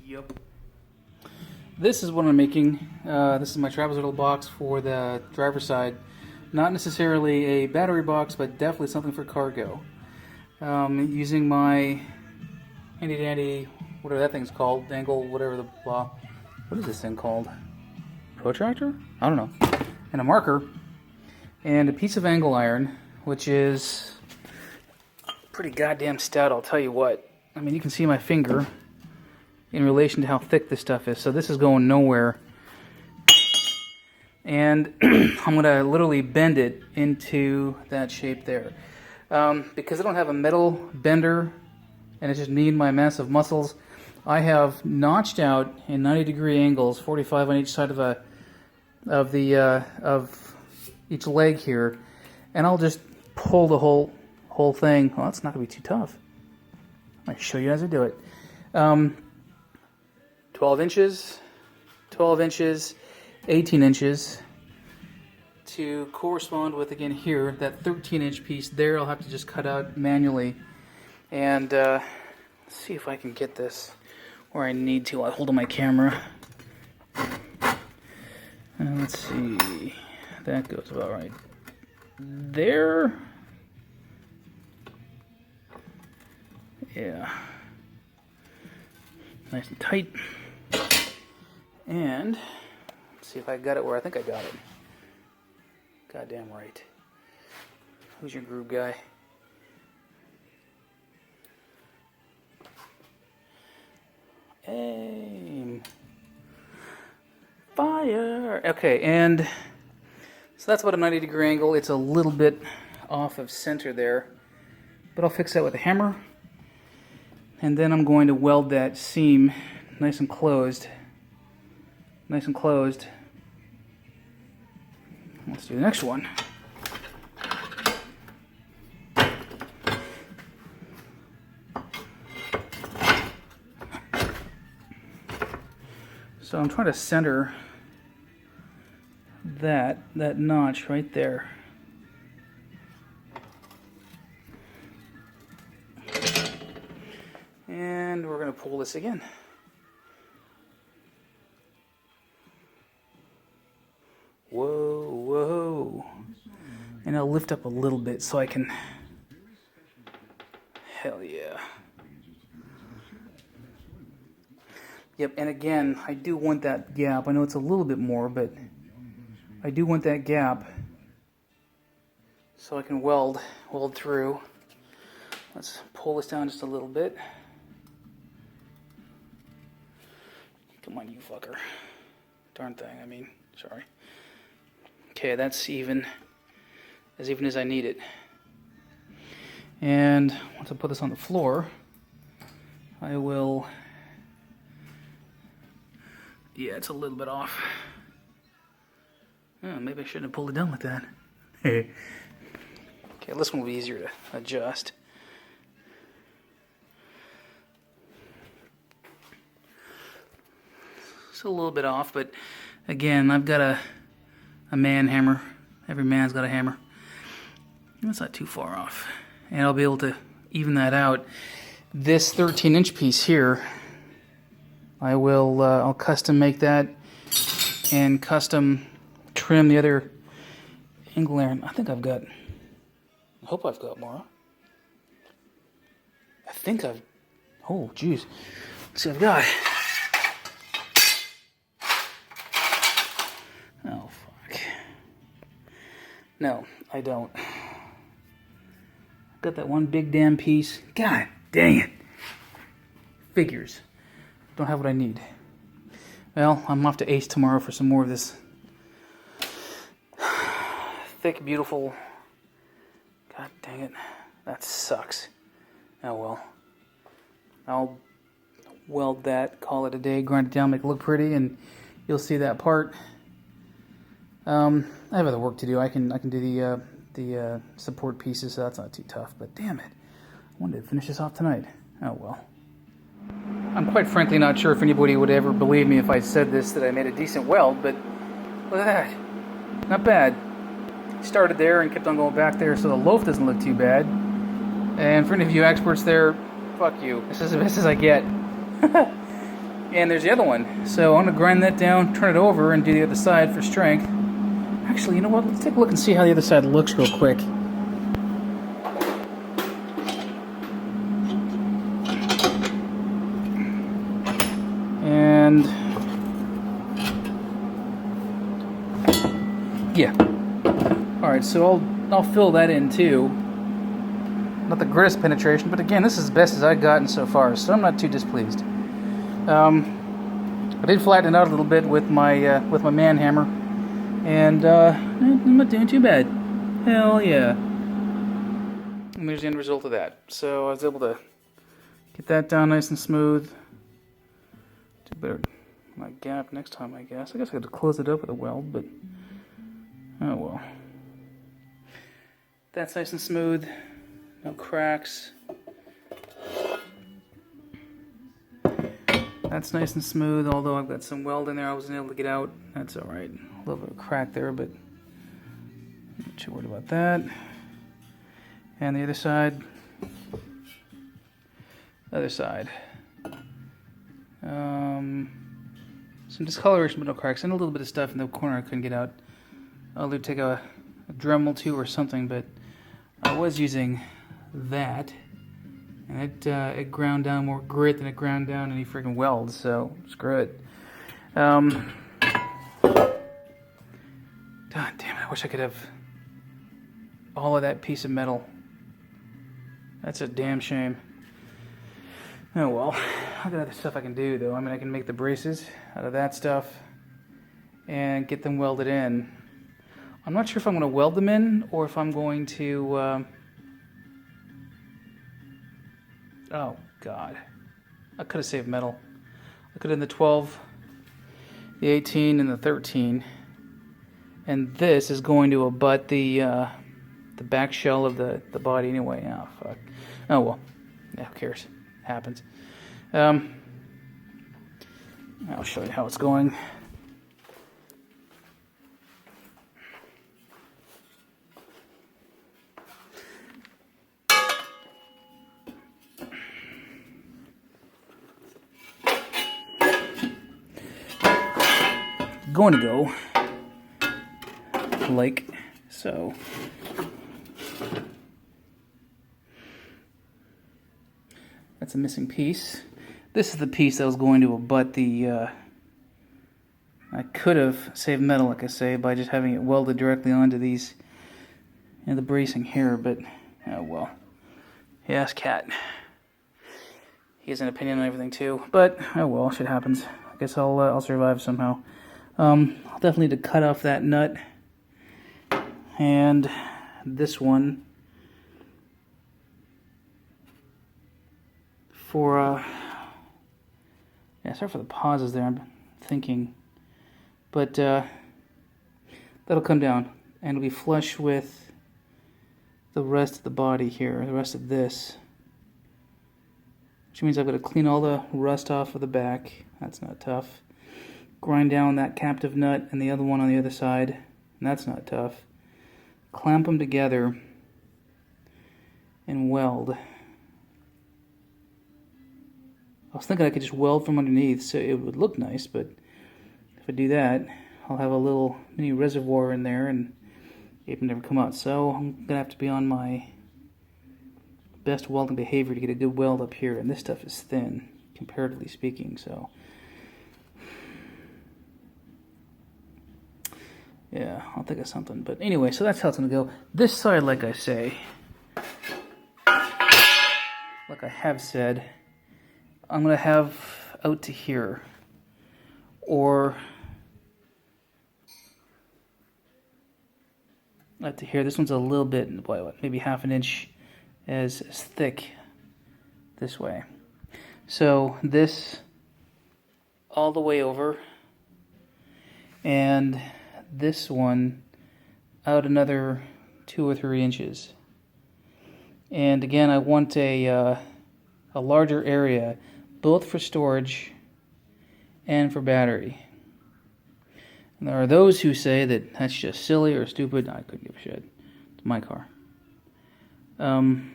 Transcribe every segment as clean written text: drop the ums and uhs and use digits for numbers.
Yep. This is what I'm making. This is my trapezoidal box for the driver's side. Not necessarily a battery box, but definitely something for cargo. Using my handy dandy, whatever that thing's called, angle, whatever the blah. What is this thing called? Protractor? I don't know. And a marker, and a piece of angle iron, which is pretty goddamn stout, I'll tell you what. I mean, you can see my finger in relation to how thick this stuff is. So this is going nowhere. And I'm going to literally bend it into that shape there. Because I don't have a metal bender, and it's just me and my massive muscles, I have notched out in 90-degree angles, 45 on each side of each leg here, and I'll just pull the whole thing. Well, that's not going to be too tough. I'll show you as I do it. 12 inches, 12 inches, 18 inches to correspond with, again here, that 13-inch piece there. I'll have to just cut out manually. And let's see if I can get this where I need to. I'll hold on my camera. Let's see. That goes about right there. Yeah. Nice and tight. And let's see if I got it where I think I got it. Goddamn right. Who's your groove guy? Aim. Fire. Okay, and so that's about a 90-degree angle. It's a little bit off of center there, but I'll fix that with a hammer. And then I'm going to weld that seam nice and closed. Nice and closed. Let's do the next one. So I'm trying to center that notch right there. And we're going to pull this again. Whoa, whoa. And I'll lift up a little bit so I can... Hell yeah. Yep, and again, I do want that gap. I know it's a little bit more, but I do want that gap so I can weld through. Let's pull this down just a little bit. Come on, you fucker. Darn thing, I mean, sorry. Okay, that's even as I need it. And once I put this on the floor, I will... Yeah, it's a little bit off. Oh, maybe I shouldn't have pulled it down like that. Okay, this one will be easier to adjust. It's a little bit off, but again, I've got a man hammer. Every man's got a hammer. That's not too far off. And I'll be able to even that out. This 13-inch piece here, I'll custom make that and custom trim the other angle iron. I hope I've got more. Oh, geez. Let's see what I've got. Oh, fuck. No, I don't. Got that one big damn piece. God dang it. Figures. Don't have what I need. Well, I'm off to Ace tomorrow for some more of this thick, beautiful... God dang it. That sucks. Oh well. I'll weld that, call it a day, grind it down, make it look pretty, and you'll see that part. I have other work to do. I can do the support pieces, so that's not too tough. But damn it, I wanted to finish this off tonight. Oh well. I'm quite frankly not sure if anybody would ever believe me if I said this, that I made a decent weld, but look at that. Not bad. Started there and kept on going back there, so the loaf doesn't look too bad. And for any of you experts there, fuck you. This is the best as I get. And there's the other one. So I'm going to grind that down, turn it over, and do the other side for strength. Actually, you know what? Let's take a look and see how the other side looks real quick. And yeah. Alright, so I'll fill that in too. Not the greatest penetration, but again, this is as best as I've gotten so far, so I'm not too displeased. I did flatten it out a little bit with my man hammer, and I'm not doing too bad. Hell yeah! And there's the end result of that. So I was able to get that down nice and smooth. Do better my gap next time, I guess. I got to close it up with a weld, but oh well. That's nice and smooth. No cracks. That's nice and smooth, although I've got some weld in there I wasn't able to get out. That's alright. A little bit of a crack there, but I'm not too worried about that. And the other side. Other side. Some discoloration, but no cracks. And a little bit of stuff in the corner I couldn't get out. I'll either take a Dremel too or something, but I was using that. And it ground down more grit than it ground down any freaking welds, so screw it. God damn it, I wish I could have all of that piece of metal. That's a damn shame. Oh well, I've got other stuff I can do though. I mean, I can make the braces out of that stuff and get them welded in. I'm not sure if I'm going to weld them in or if I'm going to... Oh, God. I could have saved metal. I could have done the 12, the 18, and the 13. And this is going to abut the back shell of the body anyway. Oh, fuck. Oh, well. Yeah, who cares? It happens. I'll show you how it's going. Going to go like so. That's a missing piece. This is the piece that was going to abut the I could have saved metal, like I say, by just having it welded directly onto these, the bracing here, but oh well. Yes, Cat. He has an opinion on everything too, but oh well, shit happens. I guess I'll survive somehow. I'll definitely need to cut off that nut and this one for yeah, sorry for the pauses there, I'm thinking, but that'll come down and it'll be flush with the rest of the body here, the rest of this, which means I've got to clean all the rust off of the back. That's not tough. Grind down that captive nut and the other one on the other side, and that's not tough. Clamp them together and weld. I was thinking I could just weld from underneath so it would look nice, but if I do that, I'll have a little mini reservoir in there and it will never come out. So I'm going to have to be on my best welding behavior to get a good weld up here, and this stuff is thin, comparatively speaking, so... yeah, I'll think of something. But anyway, so that's how it's going to go. This side, like I say, like I have said, I'm going to have out to here. Or out to here. This one's a little bit, what, maybe half an inch as thick this way. So this all the way over. And... this one out another 2 or 3 inches, and again I want a larger area, both for storage and for battery. And there are those who say that that's just silly or stupid. I couldn't give a shit. It's my car. So I'm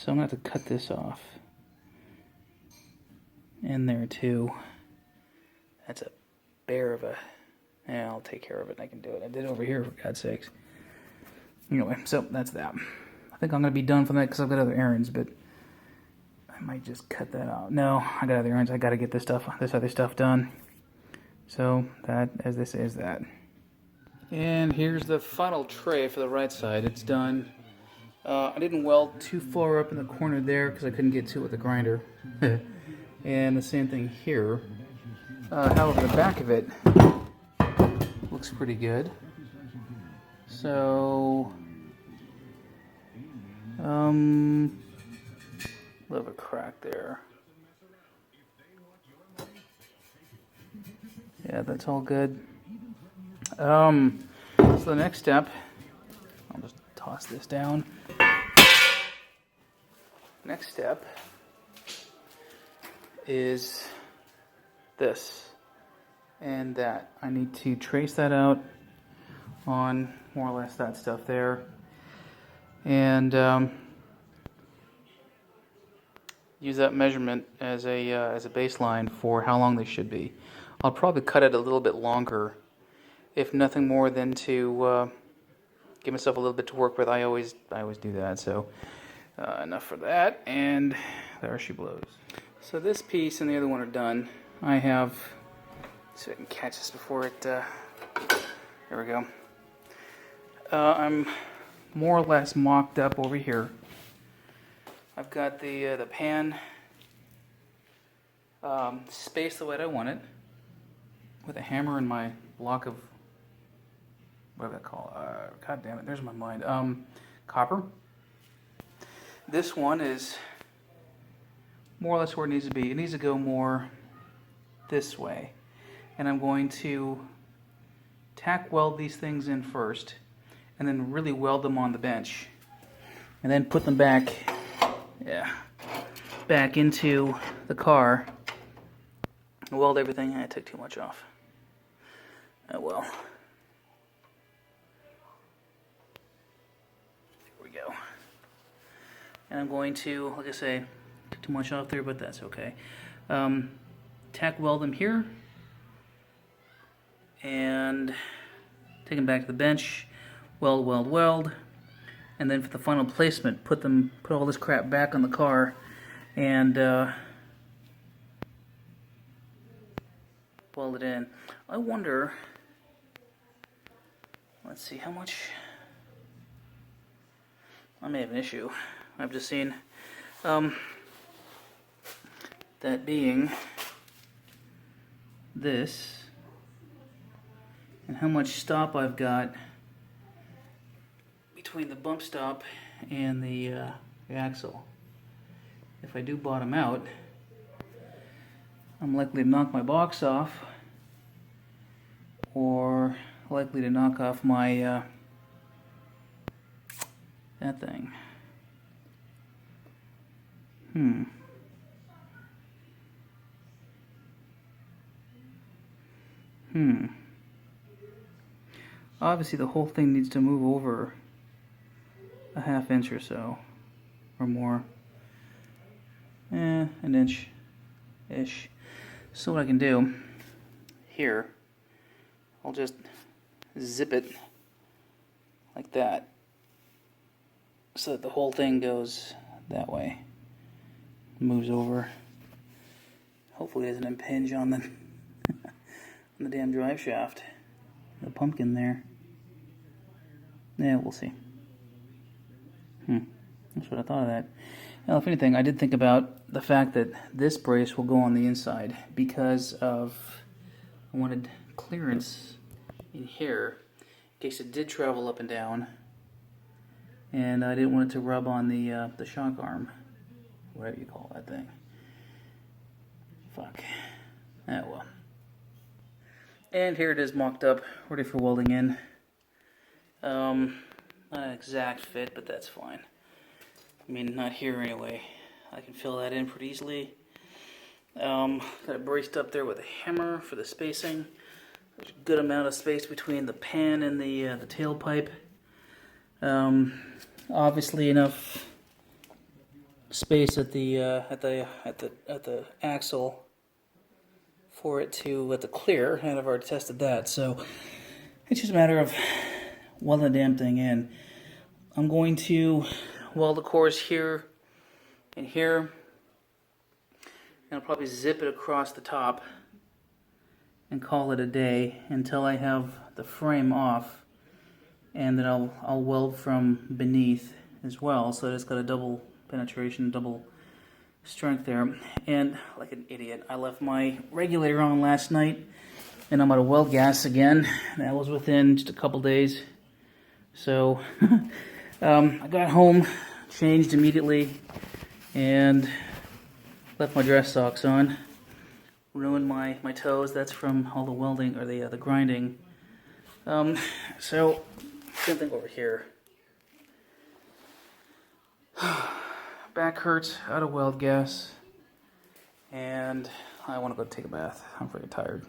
gonna have to cut this off. in there too. That's a bear of a... Yeah, I'll take care of it. I can do it. I did it over here, for God's sakes. Anyway, so that's that. I think I'm going to be done for that because I've got other errands, but I might just cut that out. No, I got other errands. I got to get this other stuff done. So that, as they say, is that. And here's the final tray for the right side. It's done. I didn't weld too far up in the corner there because I couldn't get to it with the grinder. And the same thing here. However, the back of it looks pretty good. So, a little bit of a crack there. Yeah, that's all good. So the next step, I'll just toss this down. Next step is this and that. I need to trace that out on more or less that stuff there, and use that measurement as a baseline for how long they should be. I'll probably cut it a little bit longer, if nothing more than to give myself a little bit to work with. I always do that. So enough for that, and there she blows. So this piece and the other one are done. I have, so I can catch this before it. There we go. I'm more or less mocked up over here. I've got the pan spaced the way I want it, with a hammer and my block of, what do they call it? God damn it, there's my mind. Copper. This one is more or less where it needs to be. It needs to go more this way. And I'm going to tack weld these things in first, and then really weld them on the bench. And then put them back, back into the car. Weld everything. I took too much off. Oh well. There we go. And I'm going to, like I say, took too much off there, but that's okay. Tack weld them here, and take them back to the bench. Weld, weld, weld, and then for the final placement, put all this crap back on the car, and weld it in. I wonder. Let's see how much. I may have an issue. I've just seen that being this, and how much stop I've got between the bump stop and the axle. If I do bottom out, I'm likely to knock my box off, or likely to knock off my that thing. Obviously the whole thing needs to move over a ½ inch or so, or more. An inch-ish. So what I can do here, I'll just zip it like that, so that the whole thing goes that way. Moves over. Hopefully it doesn't impinge on the on the damn drive shaft. The pumpkin there. Yeah, we'll see. That's what I thought of that. Now, if anything, I did think about the fact that this brace will go on the inside because of, I wanted clearance in here in case it did travel up and down, and I didn't want it to rub on the shock arm, whatever you call that thing. Fuck. Ah, well. And here it is mocked up, ready for welding in. Not an exact fit, but that's fine. I mean, not here anyway. I can fill that in pretty easily. Got it braced up there with a hammer for the spacing. There's a good amount of space between the pan and the tailpipe. Obviously enough space at the axle for it to clear, and I've already tested that. So it's just a matter of welding the damn thing in. I'm going to weld the cores here and here, and I'll probably zip it across the top and call it a day until I have the frame off, and then I'll weld from beneath as well, so that it's got a double penetration, double strength there. And like an idiot, I left my regulator on last night, and I'm out of weld gas again. That was within just a couple days. So I got home, changed immediately, and left my dress socks on. Ruined my toes. That's from all the welding, or the grinding. So same thing over here. Back hurts, out of weld gas, and I want to go take a bath. I'm pretty tired.